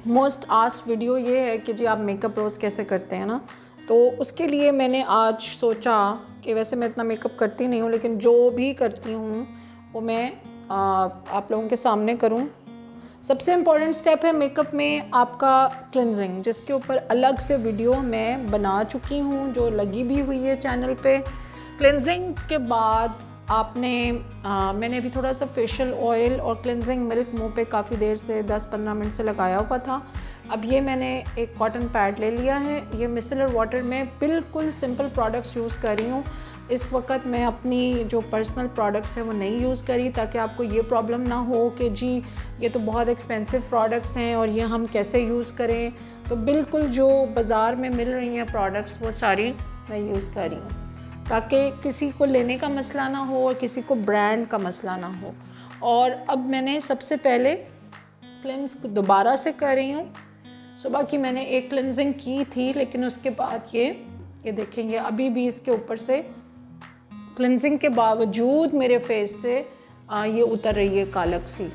Most asked video ये है कि जी आप मेकअप रोज़ कैसे करते हैं ना। तो उसके लिए मैंने आज सोचा कि वैसे मैं इतना मेकअप करती नहीं हूँ, लेकिन जो भी करती हूँ वो मैं आप लोगों के सामने करूँ। सबसे इम्पॉर्टेंट स्टेप है मेकअप में आपका क्लिनजिंग, जिसके ऊपर अलग से वीडियो मैं बना चुकी हूँ, जो लगी भी हुई है चैनल पे। क्लिनजिंग के बाद आपने मैंने अभी थोड़ा सा फेशियल ऑयल और क्लिनजिंग मिल्क मुंह पे काफ़ी देर से 10-15 मिनट से लगाया हुआ था। अब ये मैंने एक कॉटन पैड ले लिया है। ये मिसेलर वाटर में बिल्कुल सिंपल प्रोडक्ट्स यूज़ कर रही हूँ इस वक्त। मैं अपनी जो पर्सनल प्रोडक्ट्स हैं वो नहीं यूज़ करी, ताकि आपको ये प्रॉब्लम ना हो कि जी ये तो बहुत एक्सपेंसिव प्रोडक्ट्स हैं और ये हम कैसे यूज़ करें। तो बिल्कुल जो बाज़ार में मिल रही हैं प्रोडक्ट्स वो सारी मैं यूज़ कर रही हूँ, ताकि किसी को लेने का मसला ना हो और किसी को ब्रांड का मसला ना हो। और अब मैंने सबसे पहले क्लिनस दोबारा से कर रही हूँ। सुबह की मैंने एक क्लिनजिंग की थी, लेकिन उसके बाद ये देखेंगे अभी भी इसके ऊपर से क्लिनजिंग के बावजूद मेरे फेस से ये उतर रही है कालक सी।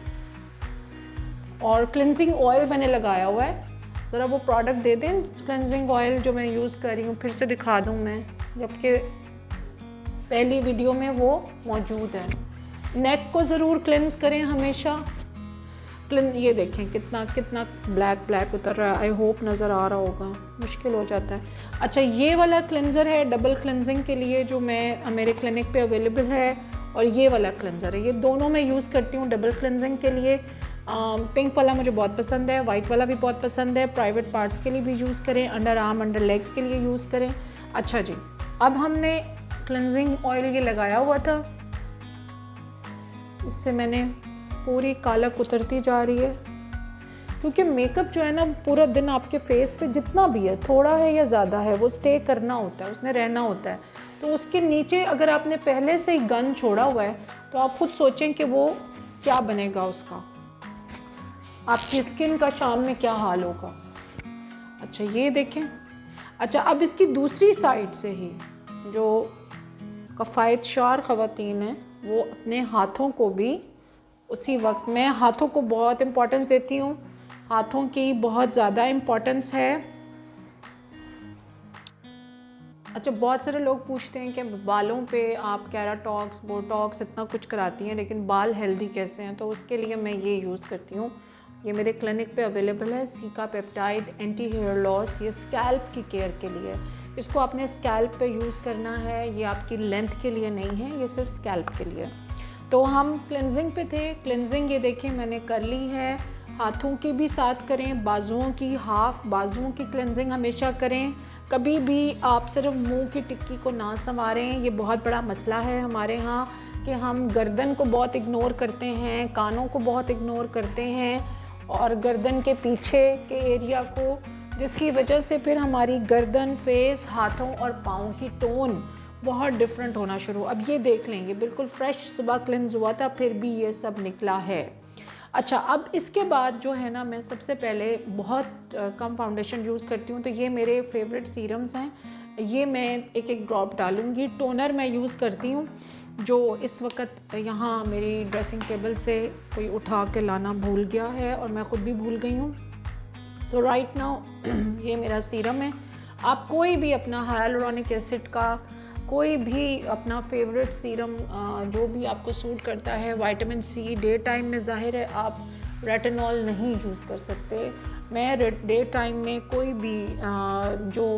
और क्लिनजिंग ऑयल मैंने लगाया हुआ है, ज़रा वो प्रोडक्ट दे दें क्लिनजिंग ऑयल जो मैं यूज़ कर रही हूँ, फिर से दिखा दूँ मैं, जबकि पहली वीडियो में वो मौजूद है। नेक को ज़रूर क्लिनज करें हमेशा। ये देखें कितना कितना ब्लैक उतर रहा है। आई होप नज़र आ रहा होगा, मुश्किल हो जाता है। अच्छा, ये वाला क्लिनज़र है डबल क्लिनजिंग के लिए जो मेरे क्लिनिक पे अवेलेबल है, और ये वाला क्लिनज़र है। ये दोनों मैं यूज़ करती हूँ डबल क्लिनजिंग के लिए। पिंक वाला मुझे बहुत पसंद है, वाइट वाला भी बहुत पसंद है। प्राइवेट पार्ट्स के लिए भी यूज़ करें, अंडर आर्म अंडर लेग्स के लिए यूज़ करें। अच्छा जी, अब हमने क्लिनजिंग ऑयल ये लगाया हुआ था, इससे मैंने पूरी कालक उतरती जा रही है। क्योंकि मेकअप जो है ना पूरा दिन आपके फेस पे जितना भी है, थोड़ा है या ज़्यादा है, वो स्टे करना होता है, उसने रहना होता है। तो उसके नीचे अगर आपने पहले से ही गन छोड़ा हुआ है तो आप खुद सोचें कि वो क्या बनेगा, उसका आपकी स्किन का शाम में क्या हाल होगा। अच्छा ये देखें। अच्छा, अब इसकी दूसरी साइड से ही जो कफ़ायत शार ख़वातीन हैं वो अपने हाथों को भी उसी वक्त, मैं हाथों को बहुत इम्पोर्टेंस देती हूँ, हाथों की बहुत ज़्यादा इम्पोर्टेंस है। अच्छा, बहुत सारे लोग पूछते हैं कि बालों पे आप केराटॉक्स बोटॉक्स इतना कुछ कराती हैं, लेकिन बाल हेल्दी कैसे हैं। तो उसके लिए मैं ये यूज़ करती हूँ, ये मेरे क्लिनिक पे अवेलेबल है, cica peptide anti hair loss. ये स्कैल्प की केयर के लिए, इसको आपने स्कैल्प पे यूज़ करना है, ये आपकी लेंथ के लिए नहीं है, ये सिर्फ स्कैल्प के लिए। तो हम क्लिनजिंग पे थे। क्लिनजिंग ये देखें मैंने कर ली है। हाथों की भी साथ करें, बाजुओं की, हाफ बाजुओं की क्लिनजिंग हमेशा करें। कभी भी आप सिर्फ मुंह की टिक्की को ना संवारें। ये बहुत बड़ा मसला है हमारे यहाँ कि हम गर्दन को बहुत इग्नोर करते हैं, कानों को बहुत इग्नोर करते हैं, और गर्दन के पीछे के एरिया को, जिसकी वजह से फिर हमारी गर्दन, फेस, हाथों और पाँव की टोन बहुत डिफरेंट होना शुरू। अब ये देख लेंगे बिल्कुल फ्रेश सुबह क्लिनज हुआ था, फिर भी ये सब निकला है। अच्छा, अब इसके बाद जो है ना, मैं सबसे पहले बहुत कम फाउंडेशन यूज़ करती हूँ। तो ये मेरे फेवरेट सीरम्स हैं, ये मैं एक एक ड्रॉप डालूँगी। टोनर मैं यूज़ करती हूँ, जो इस वक्त यहाँ मेरी ड्रेसिंग टेबल से कोई उठा के लाना भूल गया है और मैं ख़ुद भी भूल गई हूँ। सो राइट नाउ ये मेरा सीरम है। आप कोई भी अपना हाइलुरोनिक एसिड का कोई भी अपना फेवरेट सीरम जो भी आपको सूट करता है, विटामिन सी, डे टाइम में ज़ाहिर है आप रेटिनॉल नहीं यूज़ कर सकते। मैं डे टाइम में कोई भी जो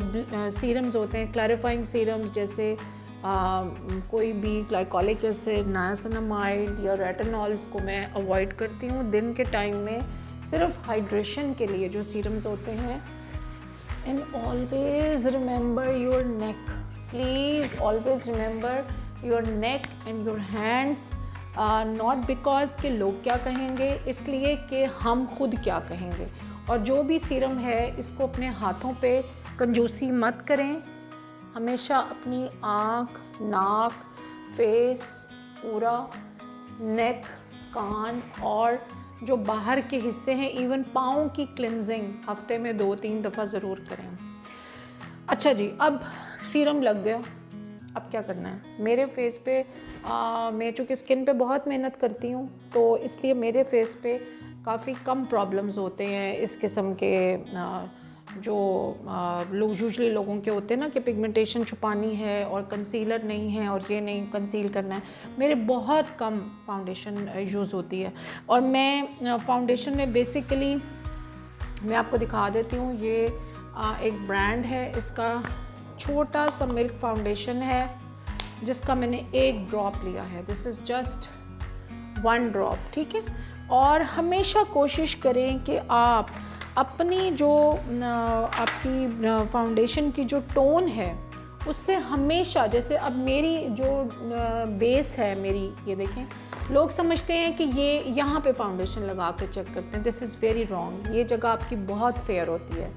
सीरम्स होते हैं, क्लैरिफाइंग सीरम्स, जैसे कोई भी ग्लाइकोलिक एसिड, नायासिनामाइड या रेटिनॉल्स को मैं अवॉइड करती हूँ। दिन के टाइम में सिर्फ हाइड्रेशन के लिए जो सीरम्स होते हैं। And always remember your neck, please always remember your neck and your hands, not because कि लोग क्या कहेंगे, इसलिए कि हम खुद क्या कहेंगे। और जो भी सीरम है इसको अपने हाथों पे कंजूसी मत करें। हमेशा अपनी आँख, नाक, फेस, पूरा नेक, कान और जो बाहर के हिस्से हैं, इवन पाँव की क्लिनजिंग हफ्ते में 2-3 दफ़ा ज़रूर करें। अच्छा जी, अब सीरम लग गया, अब क्या करना है। मेरे फेस पे मैं चूँकि स्किन पे बहुत मेहनत करती हूँ, तो इसलिए मेरे फेस पे काफ़ी कम प्रॉब्लम्स होते हैं इस किस्म के जो लोग यूजुअली लोगों के होते हैं ना कि पिगमेंटेशन छुपानी है और कंसीलर नहीं है और ये नहीं कंसील करना है। मेरे बहुत कम फाउंडेशन यूज़ होती है। और मैं फाउंडेशन में बेसिकली मैं आपको दिखा देती हूँ, ये एक ब्रांड है, इसका छोटा सा मिल्क फाउंडेशन है जिसका मैंने 1 ड्रॉप लिया है। दिस इज़ जस्ट 1 ड्रॉप, ठीक है। और हमेशा कोशिश करें कि आप अपनी जो आपकी फाउंडेशन की जो टोन है उससे हमेशा, जैसे अब मेरी जो बेस है मेरी, ये देखें, लोग समझते हैं कि ये यहाँ पे फाउंडेशन लगा के चेक करते हैं। This is very wrong. ये जगह आपकी बहुत फेयर होती है।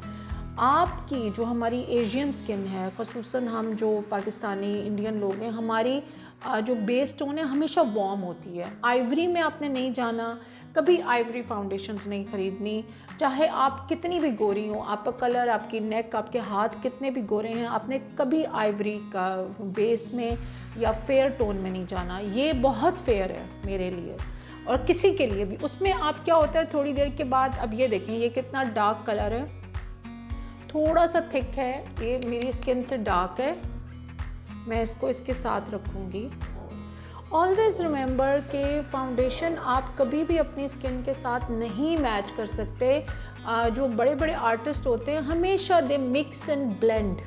आपकी जो हमारी एशियन स्किन है, ख़ुसूसन हम जो पाकिस्तानी इंडियन लोग हैं, हमारी जो बेस टोन है हमेशा वार्म होती है। आइवरी में आपने नहीं जाना, कभी आइवरी फाउंडेशंस नहीं ख़रीदनी, चाहे आप कितनी भी गोरी हो, आपका कलर, आपकी नेक, आपके हाथ कितने भी गोरे हैं, आपने कभी आइवरी का बेस में या फेयर टोन में नहीं जाना। ये बहुत फेयर है मेरे लिए और किसी के लिए भी। उसमें आप क्या होता है थोड़ी देर के बाद, अब ये देखें ये कितना डार्क कलर है, थोड़ा सा थिक है, ये मेरी स्किन से डार्क है, मैं इसको इसके साथ रखूँगी। ऑलवेज़ रिमेंबर कि फाउंडेशन आप कभी भी अपनी स्किन के साथ नहीं मैच कर सकते। जो बड़े बड़े आर्टिस्ट होते हैं हमेशा they mix and blend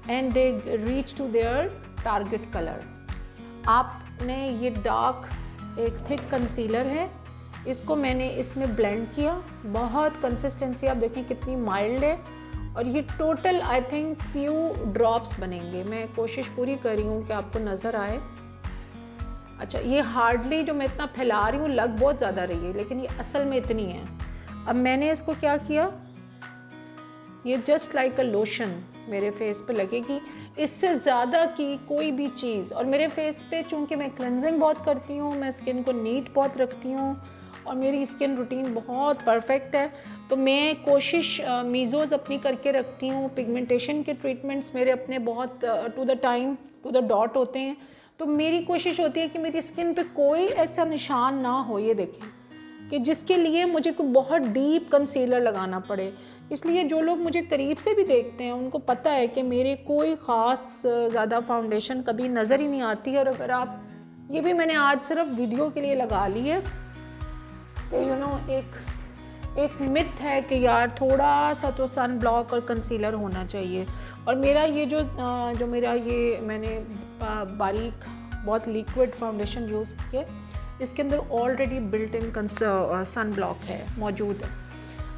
and they reach to their target colour. आपने ये डार्क एक थिक कंसीलर है, इसको मैंने इसमें ब्लेंड किया, बहुत कंसिस्टेंसी आप देखें कितनी माइल्ड है, और ये total I think few drops बनेंगे। मैं कोशिश पूरी कर रही हूँ कि आपको नज़र आए। अच्छा, ये हार्डली जो मैं इतना फैला रही हूँ लग बहुत ज़्यादा रही है, लेकिन ये असल में इतनी है। अब मैंने इसको क्या किया, ये जस्ट लाइक अ लोशन मेरे फेस पे लगेगी, इससे ज़्यादा की कोई भी चीज़। और मेरे फेस पे चूँकि मैं क्लेंजिंग बहुत करती हूँ, मैं स्किन को नीट बहुत रखती हूँ और मेरी स्किन रूटीन बहुत परफेक्ट है, तो मैं कोशिश मीज़ोज़ अपनी करके रखती हूँ। पिगमेंटेशन के ट्रीटमेंट्स मेरे अपने बहुत to the time to the dot होते हैं, तो मेरी कोशिश होती है कि मेरी स्किन पे कोई ऐसा निशान ना हो, ये देखें, कि जिसके लिए मुझे कोई बहुत डीप कंसीलर लगाना पड़े। इसलिए जो लोग मुझे करीब से भी देखते हैं उनको पता है कि मेरे कोई ख़ास ज़्यादा फाउंडेशन कभी नज़र ही नहीं आती है। और अगर आप, ये भी मैंने आज सिर्फ वीडियो के लिए लगा ली है, तो यू नो एक मिथ है कि यार थोड़ा सा तो सन ब्लॉक और कंसीलर होना चाहिए। और मेरा ये जो मेरा ये मैंने बारीक बहुत लिक्विड फाउंडेशन यूज़ किया, इसके अंदर already built in sun block है, मौजूद है।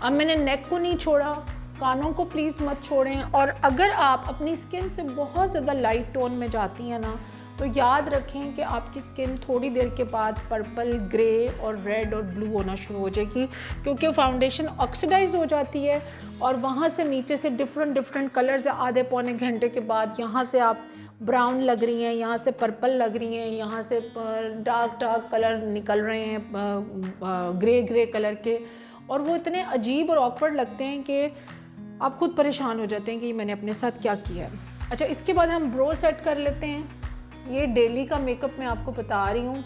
अब मैंने नेक को नहीं छोड़ा, कानों को प्लीज़ मत छोड़ें। और अगर आप अपनी स्किन से बहुत ज़्यादा लाइट टोन में जाती हैं ना, तो याद रखें कि आपकी स्किन थोड़ी देर के बाद पर्पल, ग्रे और रेड और ब्लू होना शुरू हो जाएगी, क्योंकि फाउंडेशन ऑक्सीडाइज हो जाती है और वहाँ से नीचे से डिफरेंट कलर्स आधे पौने घंटे के बाद यहाँ से आप ब्राउन लग रही हैं, यहाँ से पर्पल लग रही हैं, यहाँ से डार्क कलर निकल रहे हैं ग्रे कलर के, और वो इतने अजीब और ऑकवर्ड लगते हैं कि आप खुद परेशान हो जाते हैं कि मैंने अपने साथ क्या किया है। अच्छा, इसके बाद हम ब्रो सेट कर लेते हैं। ये डेली का मेकअप मैं आपको बता रही हूँ,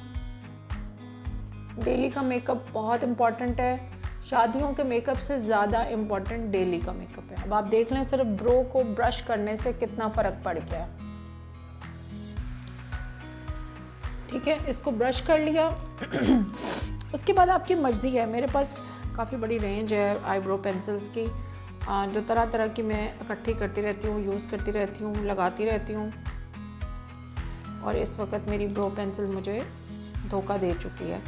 डेली का मेकअप बहुत इम्पॉर्टेंट है, शादियों के मेकअप से ज़्यादा इम्पॉर्टेंट डेली का मेकअप है। अब आप देख लें सिर्फ ब्रो को ब्रश करने से कितना फ़र्क पड़ गया है। ठीक है, इसको ब्रश कर लिया। उसके बाद आपकी मर्ज़ी है, मेरे पास काफ़ी बड़ी रेंज है आईब्रो पेंसिल्स की, जो तरह तरह की मैं इकट्ठी करती रहती हूँ, यूज़ करती रहती हूँ, लगाती रहती हूँ। और इस वक्त मेरी ब्रो पेंसिल मुझे धोखा दे चुकी है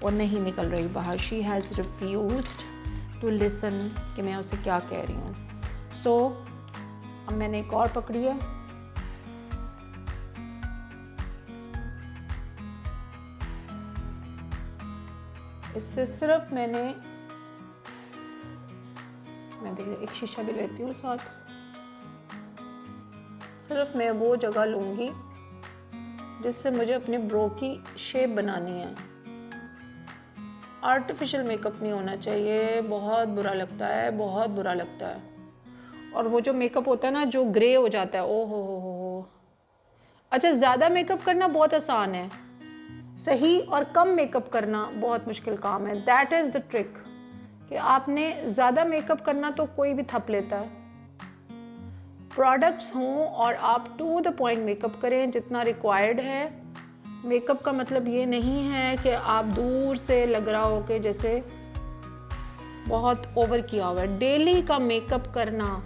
और नहीं निकल रही बाहर। She has refused to listen कि मैं उसे क्या कह रही हूँ। सो अब मैंने एक और पकड़ी है, इससे सिर्फ मैं देखिए एक शीशा भी लेती हूँ साथ, सिर्फ मैं वो जगह लूँगी जिससे मुझे अपने ब्रो की शेप बनानी है। आर्टिफिशियल मेकअप नहीं होना चाहिए, बहुत बुरा लगता है, बहुत बुरा लगता है। और वो जो मेकअप होता है ना जो ग्रे हो जाता है, ओ हो। अच्छा, ज़्यादा मेकअप करना बहुत आसान है, सही और कम मेकअप करना बहुत मुश्किल काम है। That is the trick. कि आपने ज़्यादा मेकअप करना तो कोई भी थप लेता है, प्रोडक्ट्स हों और आप टू द पॉइंट मेकअप करें जितना रिक्वायर्ड है। मेकअप का मतलब ये नहीं है कि आप दूर से लग रहा हो कि जैसे बहुत ओवर किया हुआ है। डेली का मेकअप करना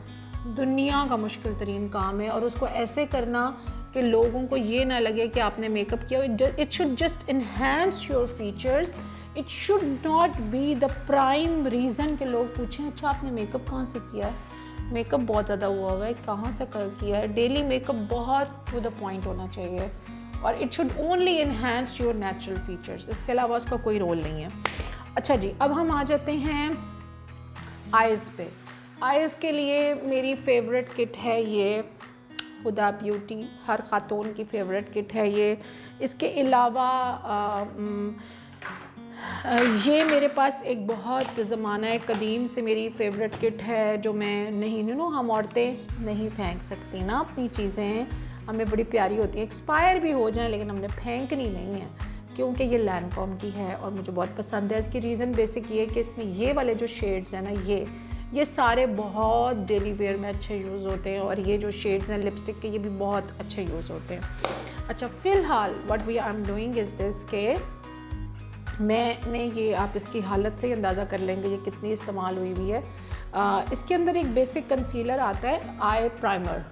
दुनिया का मुश्किल तरीन काम है, और उसको ऐसे करना कि लोगों को ये ना लगे कि आपने मेकअप किया। It should just enhance your features, it should not be the prime reason कि लोग पूछें अच्छा आपने मेकअप कहाँ से किया है, मेकअप बहुत ज़्यादा हुआ है, कहाँ से किया है। डेली मेकअप बहुत टू द पॉइंट होना चाहिए, और it should only enhance your natural features, इसके अलावा उसका कोई रोल नहीं है। अच्छा जी, अब हम आ जाते हैं आइज़ पे। आइज़ के लिए मेरी फेवरेट किट है ये हुदा ब्यूटी, हर ख़ातून की फेवरेट किट है ये। इसके अलावा ये मेरे पास एक बहुत ज़माना कदीम से मेरी फ़ेवरेट किट है जो मैं नहीं हम औरतें नहीं फेंक सकती ना अपनी चीज़ें, हमें बड़ी प्यारी होती है, एक्सपायर भी हो जाएं लेकिन हमने फेंकनी नहीं है, क्योंकि ये लैंकॉम की है और मुझे बहुत पसंद है। इसकी रीज़न बेसिक ये है कि इसमें ये वाले जो शेड्स हैं ना, ये सारे बहुत डेली वेयर में अच्छे यूज़ होते हैं, और ये जो शेड्स हैं लिपस्टिक के ये भी बहुत अच्छे यूज़ होते हैं। अच्छा, फ़िलहाल what we I am doing is this के मैंने ये, आप इसकी हालत से ही अंदाज़ा कर लेंगे ये कितनी इस्तेमाल हुई हुई है। इसके अंदर एक बेसिक कंसीलर आता है, आई प्राइमर,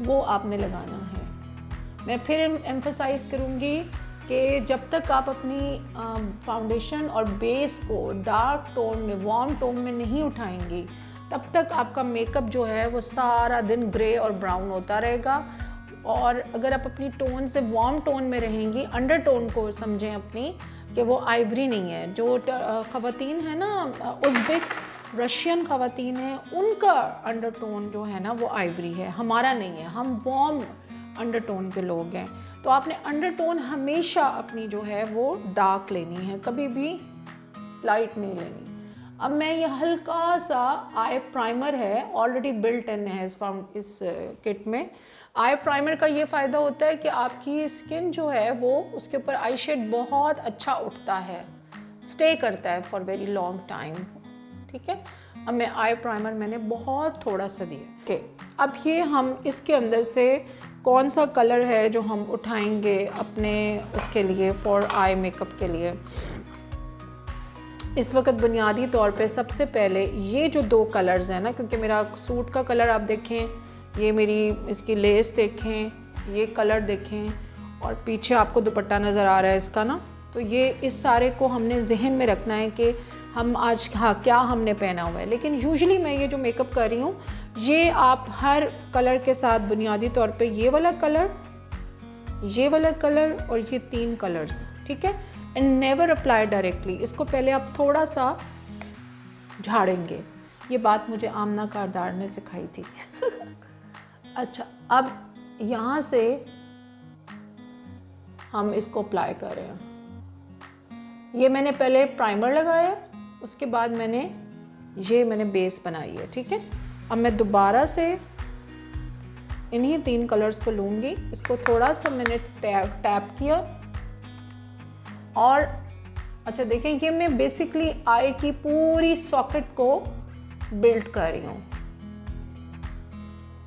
वो आपने लगाना है। मैं फिर एम्फसाइज़ करूँगी कि जब तक आप अपनी फाउंडेशन और बेस को डार्क टोन में, वार्म टोन में नहीं उठाएंगी, तब तक आपका मेकअप जो है वो सारा दिन ग्रे और ब्राउन होता रहेगा। और अगर आप अपनी टोन से वार्म टोन में रहेंगी, अंडर टोन को समझें अपनी कि वो आइवरी नहीं है। जो ख़वातीन है ना, उज़्बेक रशियन ख़वातीन हैं, उनका अंडर टोन जो है ना वो आइवरी है, हमारा नहीं है, हम वार्म अंडर टोन के लोग हैं। तो आपने अंडर टोन हमेशा अपनी जो है वो डार्क लेनी है, कभी भी लाइट नहीं लेनी। अब मैं ये हल्का सा आई प्राइमर है, ऑलरेडी बिल्ट इन है इस किट में। आई प्राइमर का ये फ़ायदा होता है कि आपकी स्किन जो है वो, उसके ऊपर आई शेड बहुत अच्छा उठता है, स्टे करता है फॉर वेरी लॉन्ग टाइम, ठीक है। अब मैं आई प्राइमर मैंने बहुत थोड़ा सा दिया। ओके, अब ये हम इसके अंदर से कौन सा कलर है जो हम उठाएंगे अपने उसके लिए, फॉर आई मेकअप के लिए। इस वक्त बुनियादी तौर पे सबसे पहले ये जो दो कलर्स हैं ना, क्योंकि मेरा सूट का कलर आप देखें, ये मेरी इसकी लेस देखें, ये कलर देखें, और पीछे आपको दुपट्टा नज़र आ रहा है इसका ना, तो ये इस सारे को हमने जहन में रखना है कि हम आज क्या हमने पहना हुआ है। लेकिन यूजुअली मैं ये जो मेकअप कर रही हूँ, ये आप हर कलर के साथ बुनियादी तौर पे ये वाला कलर, ये वाला कलर और ये तीन कलर्स, ठीक है, एंड नेवर अप्लाई डायरेक्टली। इसको पहले आप थोड़ा सा झाड़ेंगे। ये बात मुझे आमना कारदार ने सिखाई थी। अच्छा, अब यहाँ से हम इसको अप्लाई कर रहे हैं। ये मैंने पहले प्राइमर लगाया, उसके बाद मैंने बेस बनाई है, ठीक है। अब मैं दोबारा से इन्हीं तीन कलर्स को लूँगी, इसको थोड़ा सा मैंने टैप किया, और अच्छा देखें, ये मैं बेसिकली आई की पूरी सॉकेट को बिल्ड कर रही हूँ।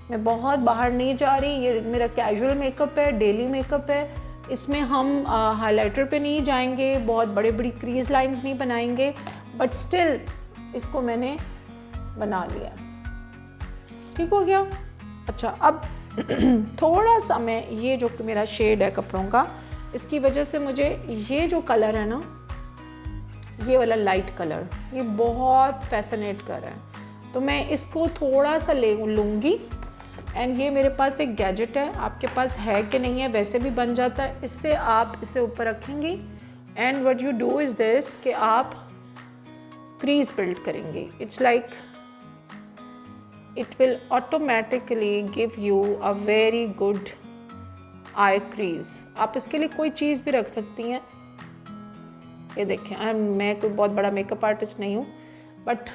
मैं बहुत बाहर नहीं जा रही, ये मेरा कैजुअल मेकअप है, डेली मेकअप है। इसमें हम हाइलाइटर पे नहीं जाएंगे, बहुत बड़ी क्रीज लाइंस नहीं बनाएंगे, बट स्टिल इसको मैंने बना लिया, ठीक हो गया। अच्छा, अब थोड़ा सा मैं ये जो मेरा शेड है कपड़ों का, इसकी वजह से मुझे ये जो कलर है ना, ये वाला लाइट कलर, ये बहुत फैसिनेट कर रहा है, तो मैं इसको थोड़ा सा ले लूँगी। एंड ये मेरे पास एक गैजेट है, आपके पास है कि नहीं है, वैसे भी बन जाता है, इससे आप इसे ऊपर रखेंगी, and what you do is this कि आप क्रीज बिल्ड करेंगे। It's like it will automatically give you a very good I crease. आप इसके लिए कोई चीज़ भी रख सकती हैं। ये देखें, मैं कोई बहुत बड़ा मेकअप आर्टिस्ट नहीं हूँ, बट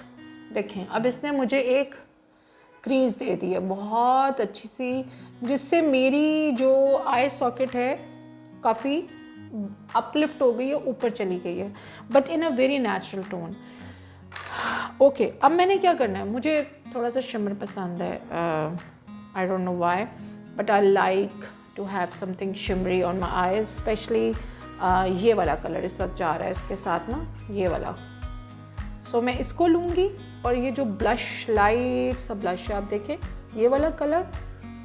देखें, अब इसने मुझे एक क्रीज दे दी है बहुत अच्छी सी, जिससे मेरी जो आई सॉकेट है काफ़ी अपलिफ्ट हो गई है, ऊपर चली गई है, but in a very natural tone. Okay, अब मैंने क्या करना है, मुझे थोड़ा सा शिमर पसंद है, I don't know why, but I like to have something shimmery on my eyes, especially ये वाला कलर इस वक्त जा रहा है इसके साथ ना, ये वाला। सो मैं इसको लूँगी और ये जो ब्लश, लाइट सा ब्लश है, आप देखें ये वाला कलर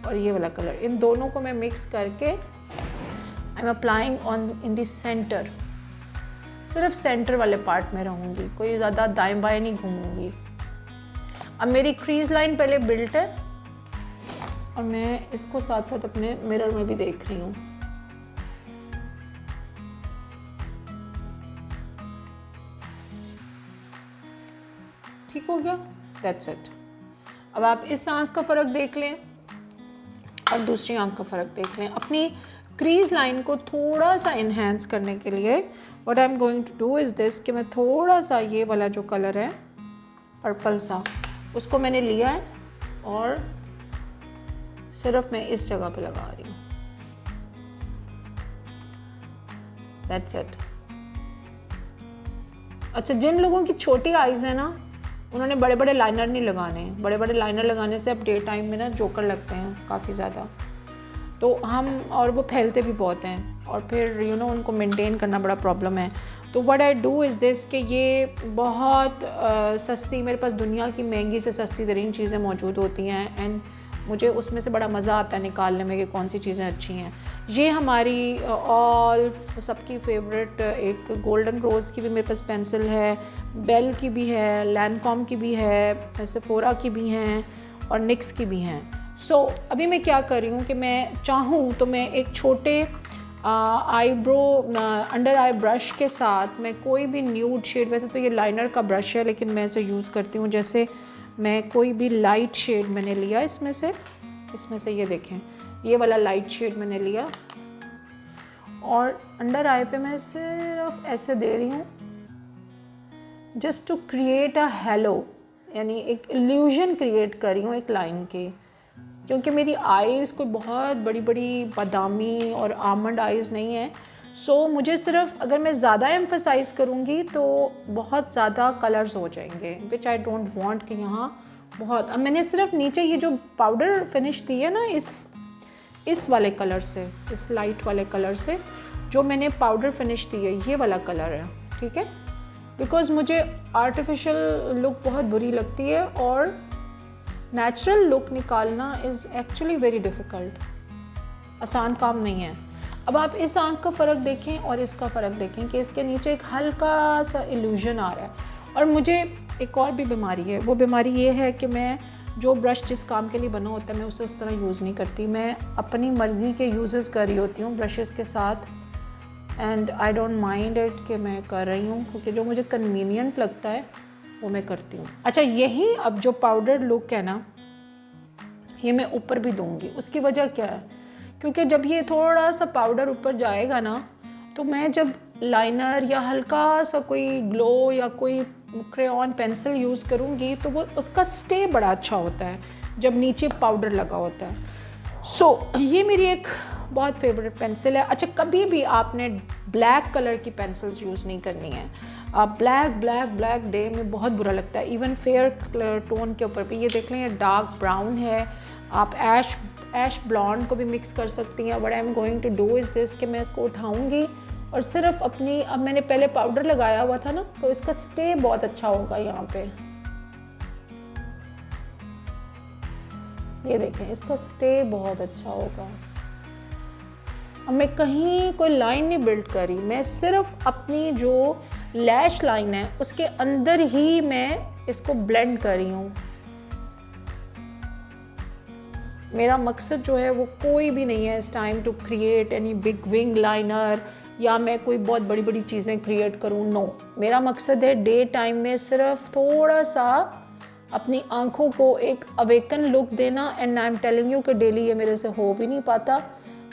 और ये वाला कलर, इन दोनों को मैं मिक्स करके I am applying on in the centre, सिर्फ सेंटर वाले पार्ट में रहूँगी, कोई ज़्यादा दाएं बाएं नहीं घूमूंगी। अब मेरी क्रीज लाइन पहले बिल्ट है और मैं इसको साथ साथ अपने मिरर में भी देख रही हूँ। ठीक हो गया, दैट्स इट। अब आप इस आँख का फ़र्क देख लें और दूसरी आँख का फ़र्क देख लें। अपनी क्रीज लाइन को थोड़ा सा इन्हेंस करने के लिए what I am going to do is this, कि मैं थोड़ा सा ये वाला जो कलर है पर्पल सा, उसको मैंने लिया है और सिर्फ मैं इस जगह पे लगा रही हूँ, दैट्स इट। अच्छा, जिन लोगों की छोटी आइज़ है ना, उन्होंने बड़े बड़े लाइनर नहीं लगाने। बड़े बड़े लाइनर लगाने से अब डे टाइम में ना जोकर लगते हैं काफ़ी ज़्यादा, तो हम, और वो फैलते भी बहुत हैं और फिर उनको मेंटेन करना बड़ा प्रॉब्लम है। तो what I do is this, कि ये बहुत सस्ती, मेरे पास दुनिया की महंगी से सस्ती तरीन चीज़ें मौजूद होती हैं एंड मुझे उसमें से बड़ा मज़ा आता है निकालने में कि कौन सी चीज़ें अच्छी हैं। ये हमारी ऑल सबकी फेवरेट एक गोल्डन रोज़ की भी मेरे पास पेंसिल है, बेल की भी है, लैनकॉम की भी है, सेफोरा की भी हैं और निक्स की भी हैं। सो अभी मैं क्या कर रही हूँ कि मैं चाहूँ तो मैं एक छोटे आईब्रो अंडर आई ब्रश के साथ मैं कोई भी न्यूड शेड, वैसे तो ये लाइनर का ब्रश है लेकिन मैं इसे यूज़ करती हूँ, जैसे मैं कोई भी लाइट शेड मैंने लिया इसमें से ये देखें, ये वाला लाइट शेड मैंने लिया और अंडर आई पे मैं सिर्फ ऐसे दे रही हूँ, just to create a halo, यानी एक इल्यूजन क्रिएट कर रही हूँ एक लाइन की, क्योंकि मेरी आईज़ कोई बहुत बड़ी बड़ी बादामी और आमंड आईज़ नहीं है। सो मुझे सिर्फ, अगर मैं ज़्यादा एम्फसाइज़ करूँगी तो बहुत ज़्यादा कलर्स हो जाएंगे, विच आई डोंट वांट कि यहाँ बहुत। अब मैंने सिर्फ नीचे ये जो पाउडर फिनिश दी है ना, इस वाले कलर से, इस लाइट वाले कलर से जो मैंने पाउडर फिनिश दी है, ये वाला कलर है, ठीक है, बिकॉज़ मुझे आर्टिफिशियल लुक बहुत बुरी लगती है और नेचुरल लुक निकालना इज़ एक्चुअली वेरी डिफ़िकल्ट, आसान काम नहीं है। अब आप इस आँख का फ़र्क देखें और इसका फ़र्क देखें कि इसके नीचे एक हल्का सा इल्यूजन आ रहा है। और मुझे एक और भी बीमारी है, वो बीमारी ये है कि मैं जो ब्रश जिस काम के लिए बना होता है मैं उसे उस तरह यूज़ नहीं करती, मैं अपनी मर्ज़ी के यूज़ेस कर रही होती हूँ ब्रशेज़ के साथ, and I don't mind it कि मैं कर रही हूँ, क्योंकि जो मुझे कन्वीनियंट लगता है वो मैं करती हूँ। अच्छा, यही अब जो पाउडर लुक है ना, ये मैं ऊपर भी दूंगी। उसकी वजह क्या है, क्योंकि जब ये थोड़ा सा पाउडर ऊपर जाएगा ना, तो मैं जब लाइनर या हल्का सा कोई ग्लो या कोई क्रेयॉन पेंसिल यूज़ करूँगी तो वो उसका स्टे बड़ा अच्छा होता है जब नीचे पाउडर लगा होता है। सो ये मेरी एक बहुत फेवरेट पेंसिल है। अच्छा, कभी भी आपने ब्लैक कलर की पेंसिल्स यूज़ नहीं करनी है। ब्लैक डे में बहुत बुरा लगता है, इवन फेयर टोन के ऊपर भी। ये देख लें, ये डार्क ब्राउन है, आप ऐश ब्लॉन्ड को भी मिक्स कर सकती हैं। What I am going to do is this, कि मैं इसको उठाऊंगी और सिर्फ अपनी, अब मैंने पहले पाउडर लगाया हुआ था ना, तो इसका स्टे बहुत अच्छा होगा यहाँ पे। ये देखें, इसका स्टे बहुत अच्छा होगा। अब मैं कहीं कोई लाइन नहीं बिल्ड करी, मैं सिर्फ अपनी जो लैश लाइन है उसके अंदर ही मैं इसको ब्लेंड कर रही हूँ। मेरा मकसद जो है वो कोई भी नहीं है इस time to create any big wing liner या मैं कोई बहुत बड़ी बड़ी चीज़ें क्रिएट करूँ। नो, मेरा मकसद है डे टाइम में सिर्फ थोड़ा सा अपनी आँखों को एक अवेकन लुक देना। And I am telling you कि डेली ये मेरे से हो भी नहीं पाता।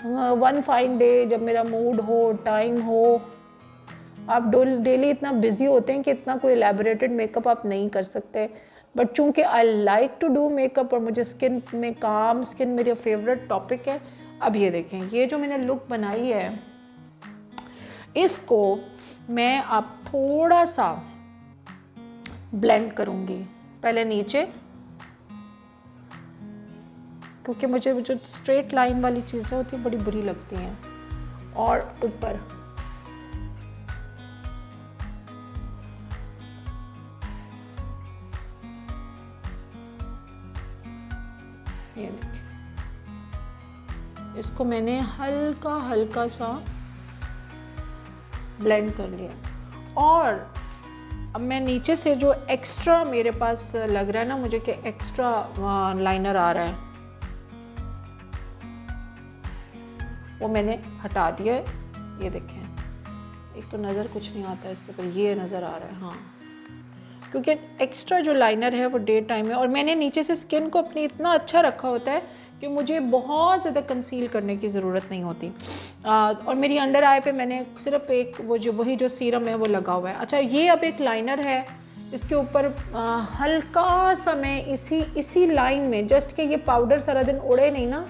वन फाइन डे जब मेरा मूड हो, टाइम हो, आप डेली इतना बिजी होते हैं कि इतना कोई एलैबोरेटेड मेकअप आप नहीं कर सकते। बट चूंकि I like to do makeup और मुझे स्किन में काम, स्किन मेरा फेवरेट टॉपिक है। अब ये देखें, ये जो मैंने लुक बनाई है, इसको मैं अब थोड़ा सा ब्लेंड करूँगी। पहले नीचे, क्योंकि मुझे जो स्ट्रेट लाइन वाली चीज़ें होती हैं बड़ी बुरी लगती हैं, और ऊपर। ये देखिए, इसको मैंने हल्का हल्का सा ब्लेंड कर लिया। और अब मैं नीचे से जो एक्स्ट्रा मेरे पास लग रहा है ना मुझे कि एक्स्ट्रा लाइनर आ रहा है, वो मैंने हटा दिया है। ये देखें, एक तो नज़र कुछ नहीं आता है इसके ऊपर, ये नज़र आ रहा है, हाँ, क्योंकि एक्स्ट्रा जो लाइनर है वो डे टाइम है। और मैंने नीचे से स्किन को अपनी इतना अच्छा रखा होता है कि मुझे बहुत ज़्यादा कंसील करने की ज़रूरत नहीं होती। और मेरी अंडर आई पे मैंने सिर्फ एक वही जो सीरम है वो लगा हुआ है। अच्छा, ये अब एक लाइनर है, इसके ऊपर हल्का सा मैं इसी लाइन में जस्ट कि ये पाउडर सारा दिन उड़े नहीं ना,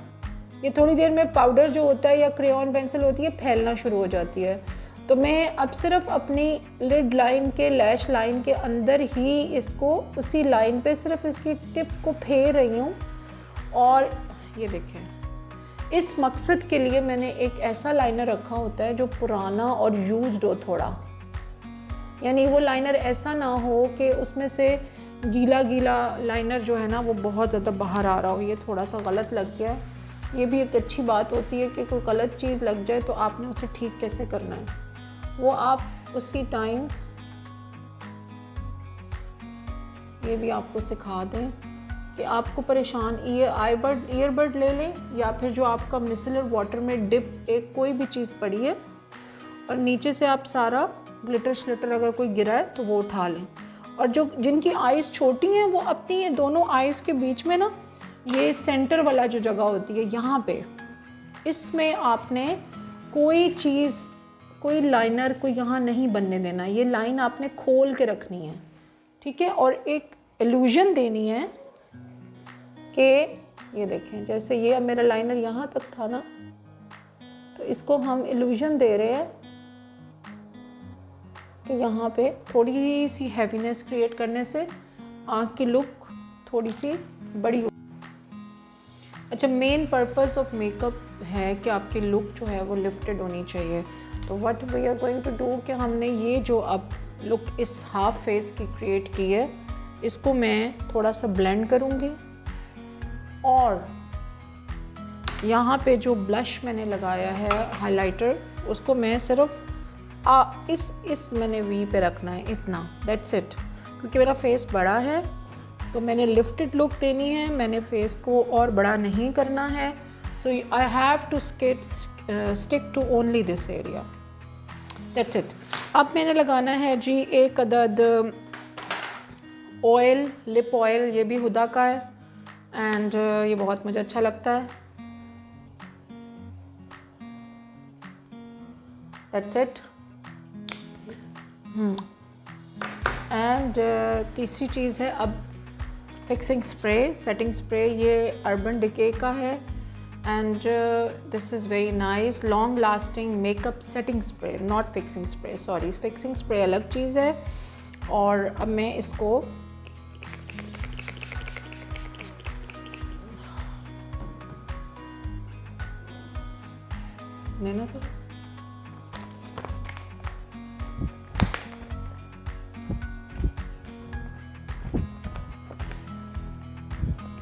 ये थोड़ी देर में पाउडर जो होता है या क्रेयॉन पेंसिल होती है फैलना शुरू हो जाती है। तो मैं अब सिर्फ अपनी लिड लाइन के लैश लाइन के अंदर ही इसको उसी लाइन पे सिर्फ इसकी टिप को फेर रही हूँ। और ये देखें, इस मकसद के लिए मैंने एक ऐसा लाइनर रखा होता है जो पुराना और यूज्ड हो थोड़ा, यानी वो लाइनर ऐसा ना हो कि उसमें से गीला गीला लाइनर जो है ना वो बहुत ज़्यादा बाहर आ रहा हो। ये थोड़ा सा गलत लग गया है। ये भी एक अच्छी बात होती है कि कोई गलत चीज़ लग जाए तो आपने उसे ठीक कैसे करना है, वो आप उसी टाइम, ये भी आपको सिखा दें कि आपको परेशान ईयरबड ले लें, या फिर जो आपका मिसलर वाटर में डिप एक कोई भी चीज़ पड़ी है और नीचे से आप सारा ग्लिटर श्लिटर अगर कोई गिरा है तो वो उठा लें। और जो जिनकी आइज़ छोटी हैं वो अपनी ये दोनों आइज़ के बीच में ना, ये सेंटर वाला जो जगह होती है यहाँ पे, इसमें आपने कोई चीज़, कोई लाइनर को यहाँ नहीं बनने देना। ये लाइन आपने खोल के रखनी है, ठीक है। और एक इल्यूजन देनी है कि ये देखें, जैसे ये अब मेरा लाइनर यहाँ तक था ना, तो इसको हम इल्यूजन दे रहे हैं कि यहाँ पे थोड़ी सी हैवीनेस क्रिएट करने से आँख की लुक थोड़ी सी बड़ी हो। अच्छा, मेन पर्पस ऑफ मेकअप है कि आपकी लुक जो है वो लिफ्टेड होनी चाहिए। तो what we are going to do कि हमने ये जो अब लुक इस हाफ फेस की क्रिएट की है, इसको मैं थोड़ा सा ब्लेंड करूँगी। और यहाँ पे जो ब्लश मैंने लगाया है हाइलाइटर, उसको मैं सिर्फ इस मैंने वी पे रखना है, इतना, दैट्स इट। क्योंकि मेरा फेस बड़ा है तो मैंने लिफ्टेड लुक देनी है, मैंने फेस को और बड़ा नहीं करना है। So I have to stick to only this area, that's it. अब मैंने लगाना है जी एक अदद ऑयल, लिप ऑयल, ये भी हुदा का है एंड ये बहुत मुझे अच्छा लगता है, दैट्स इट। एंड तीसरी चीज़ है अब फिक्सिंग स्प्रे, सेटिंग स्प्रे। ये अर्बन डिके का है and this is very nice, long lasting makeup setting spray, not fixing spray, sorry, fixing spray अलग चीज़ है। और अब मैं इसको लेना तो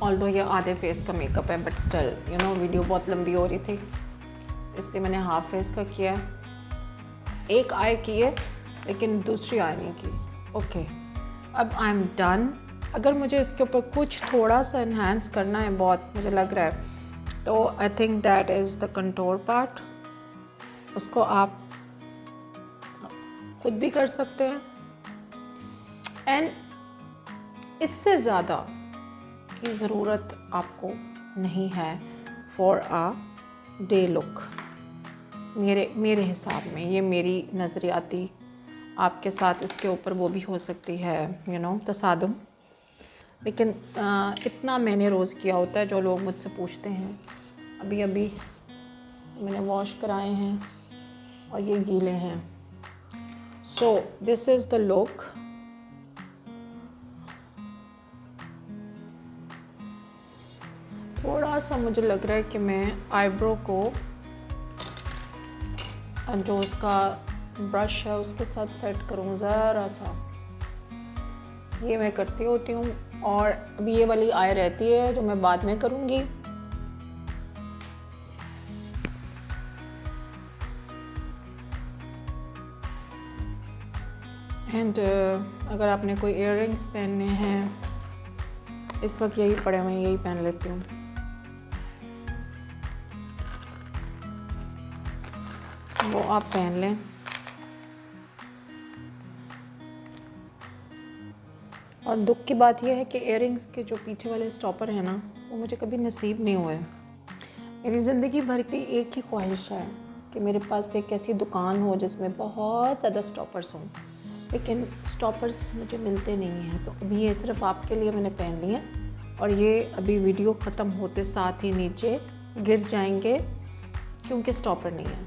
ऑल्दो ये आधे फेस का मेकअप है, but still you know video बहुत लंबी हो रही थी इसलिए मैंने हाफ फेस का किया है। एक आई की है लेकिन दूसरी आई नहीं की। ओके, अब आई एम डन। अगर मुझे इसके ऊपर कुछ थोड़ा सा इन्हांस करना है, बहुत मुझे लग रहा है, तो I think that is the contour part. उसको आप खुद भी कर सकते हैं एंड इससे ज़्यादा की ज़रूरत आपको नहीं है फॉर अ डे लुक। मेरे हिसाब में, ये मेरी नज़रियाती, आपके साथ इसके ऊपर वो भी हो सकती है यू नो तसादुम, लेकिन इतना मैंने रोज़ किया होता है। जो लोग मुझसे पूछते हैं, अभी अभी मैंने वॉश कराए हैं और ये गीले हैं। So this is the look थोड़ा सा मुझे लग रहा है कि मैं आईब्रो को जो उसका ब्रश है उसके साथ सेट करूँ ज़रा सा। ये मैं करती होती हूँ और अभी ये वाली आई रहती है जो मैं बाद में करूँगी। एंड अगर आपने कोई इयररिंग्स पहनने हैं, इस वक्त यही पड़े हुए हैं, यही पहन लेती हूँ। वो आप पहन लें। और दुख की बात यह है कि इयररिंग्स के जो पीछे वाले स्टॉपर हैं ना, वो मुझे कभी नसीब नहीं हुए। मेरी ज़िंदगी भर की एक ही ख्वाहिश है कि मेरे पास एक ऐसी दुकान हो जिसमें बहुत ज़्यादा स्टॉपर्स हों, लेकिन स्टॉपर्स मुझे मिलते नहीं हैं। तो अभी ये सिर्फ आपके लिए मैंने पहन लिए हैं और ये अभी वीडियो ख़त्म होते साथ ही नीचे गिर जाएंगे क्योंकि स्टॉपर नहीं है।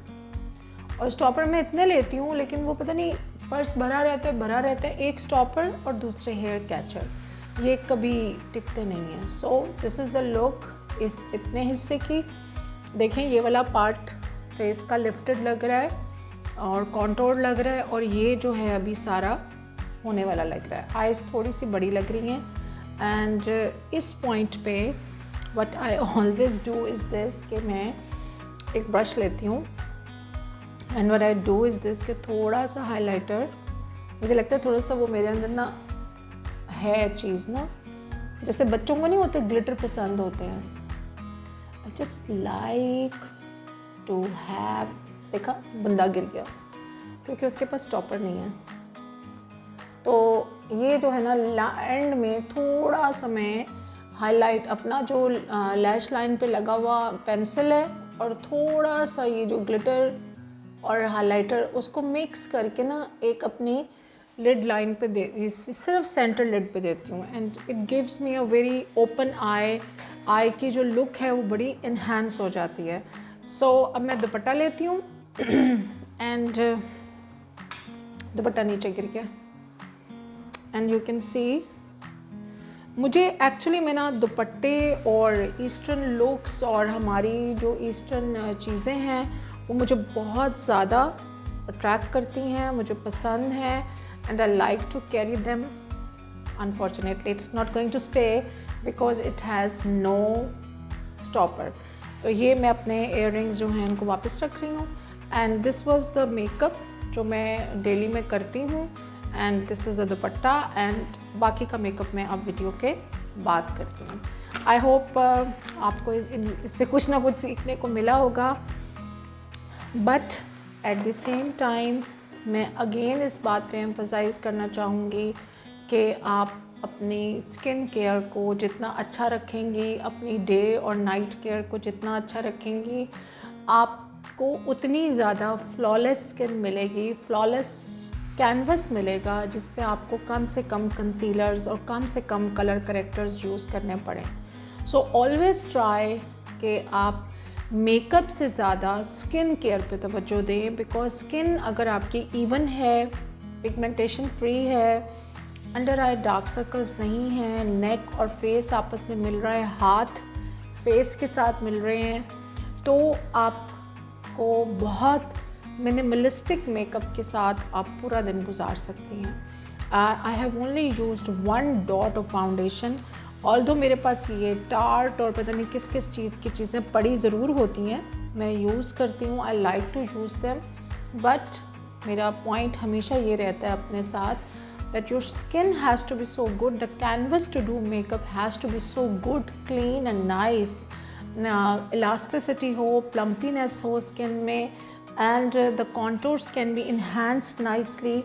और स्टॉपर मैं इतने लेती हूँ लेकिन वो पता नहीं पर्स भरा रहता है। एक स्टॉपर और दूसरे हेयर कैचर, ये कभी टिकते नहीं हैं। So this is the look इस इतने हिस्से की। देखें ये वाला पार्ट फेस का लिफ्टेड लग रहा है और कॉन्टोर लग रहा है, और ये जो है अभी सारा होने वाला लग रहा है। आइज़ थोड़ी सी बड़ी लग रही हैं। एंड इस पॉइंट पे what I always do is this कि मैं एक ब्रश लेती हूँ and what I do is this कि थोड़ा सा हाइलाइटर, मुझे लगता है थोड़ा सा वो मेरे अंदर ना है चीज़ ना, जैसे बच्चों को नहीं होते ग्लिटर पसंद होते हैं। I just like to have, देखा बंदा गिर गया क्योंकि उसके पास स्टॉपर नहीं है। तो ये जो है ना एंड में थोड़ा सा मैं हाईलाइट अपना जो लैश लाइन पे लगा हुआ पेंसिल है और थोड़ा सा ये जो ग्लिटर और हाइलाइटर उसको मिक्स करके ना एक अपनी लिड लाइन पे दे, सिर्फ सेंटर लिड पे देती हूँ। And it gives me a very open eye की जो लुक है वो बड़ी इन्हांस हो जाती है। सो अब मैं दुपट्टा लेती हूँ एंड दुपट्टा नीचे गिर गया एंड यू कैन सी मुझे एक्चुअली में ना दुपट्टे और ईस्टर्न लुक्स और हमारी जो ईस्टर्न चीज़ें हैं वो मुझे बहुत ज़्यादा अट्रैक्ट करती हैं, मुझे पसंद है and I like to carry them. Unfortunately it's not going to stay because it has no stopper. तो ये मैं अपने इयररिंग्स जो हैं उनको वापस रख रही हूँ। And this was the makeup जो मैं डेली में करती हूँ and this is the dupatta and बाकी का मेकअप मैं अब वीडियो के बाद करती हूँ। आई होप आपको इससे कुछ ना कुछ सीखने को मिला होगा, but at the same time मैं अगेन इस बात पे एम्फसाइज़ करना चाहूँगी कि आप अपनी स्किन केयर को जितना अच्छा रखेंगी, अपनी डे और नाइट केयर को जितना अच्छा रखेंगी, आपको उतनी ज़्यादा फ्लॉलेस स्किन मिलेगी, फ्लॉलेस कैनवस मिलेगा जिस पे आपको कम से कम कंसीलर्स और कम से कम कलर करेक्टर्स यूज़ करने पड़ें। सो ऑलवेज़ ट्राई कि आप मेकअप से ज़्यादा स्किन केयर पे तवज्जो दें, बिकॉज स्किन अगर आपकी इवन है, पिगमेंटेशन फ्री है, अंडर आई डार्क सर्कल्स नहीं हैं, नेक और फेस आपस में मिल रहा है, हाथ फेस के साथ मिल रहे हैं, तो आपको बहुत मिनिमलिस्टिक मेकअप के साथ आप पूरा दिन गुजार सकती हैं। I have only used 1 dot of foundation, although मेरे पास ये टार्ट और पता नहीं किस किस चीज़ की चीज़ें पड़ी ज़रूर होती हैं, मैं यूज़ करती हूँ, I like to use them, but मेरा पॉइंट हमेशा ये रहता है अपने साथ that your skin has to be so good, the canvas to do makeup has to be so good, clean and nice, elasticity हो, प्लम्पीनेस हो स्किन में, and the contours can be enhanced nicely.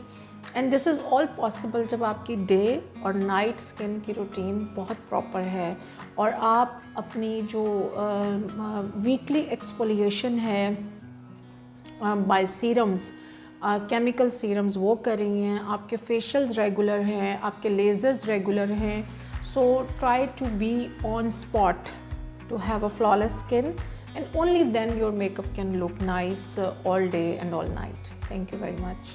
And this is all possible जब आपकी day और night skin की routine बहुत proper है और आप अपनी जो वीकली एक्सफोलिएशन है बाय सीरम्स, केमिकल सीरम्स वो कर रही हैं, आपके फेशियल्स रेगुलर हैं, आपके लेज़र्स रेगुलर हैं। So try to be on spot to have a flawless skin, and only then your makeup can look nice all day and all night. Thank you very much.